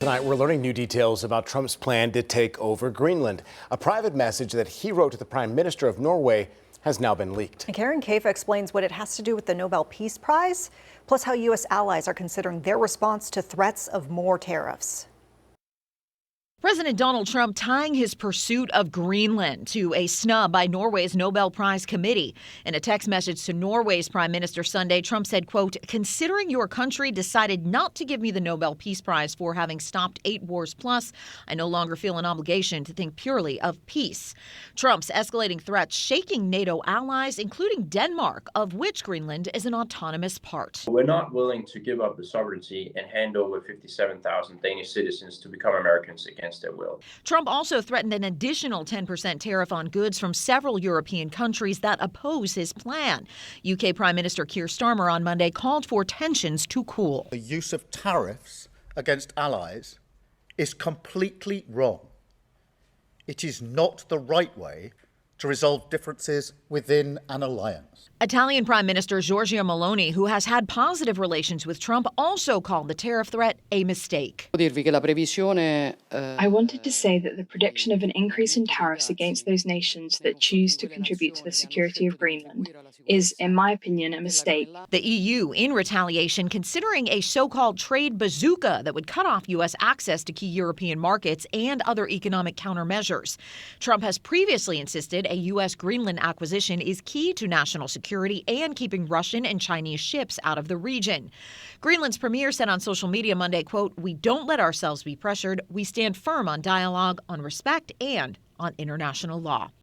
Tonight, we're learning new details about Trump's plan to take over Greenland. A private message that he wrote to the Prime Minister of Norway has now been leaked. And Karen Kafa explains what it has to do with the Nobel Peace Prize, plus how U.S. allies are considering their response to threats of more tariffs. President Donald Trump tying his pursuit of Greenland to a snub by Norway's Nobel Prize committee. In a text message to Norway's Prime Minister Sunday, Trump said, quote, "Considering your country decided not to give me the Nobel Peace Prize for having stopped 8 wars plus, I no longer feel an obligation to think purely of peace." Trump's escalating threats shaking NATO allies, including Denmark, of which Greenland is an autonomous part. We're not willing to give up the sovereignty and hand over 57,000 Danish citizens to become Americans against their will. Trump also threatened an additional 10% tariff on goods from several European countries that oppose his plan. UK Prime Minister Keir Starmer on Monday called for tensions to cool. The use of tariffs against allies is completely wrong. It is not the right way to resolve differences within an alliance. Italian Prime Minister Giorgia Meloni, who has had positive relations with Trump, also called the tariff threat a mistake. I wanted to say that the prediction of an increase in tariffs against those nations that choose to contribute to the security of Greenland is, in my opinion, a mistake. The EU, in retaliation, considering a so-called trade bazooka that would cut off U.S. access to key European markets and other economic countermeasures. Trump has previously insisted a U.S. Greenland acquisition is key to national security and keeping Russian and Chinese ships out of the region. Greenland's premier said on social media Monday, quote, "We don't let ourselves be pressured. We stand firm on dialogue, on respect, and on international law."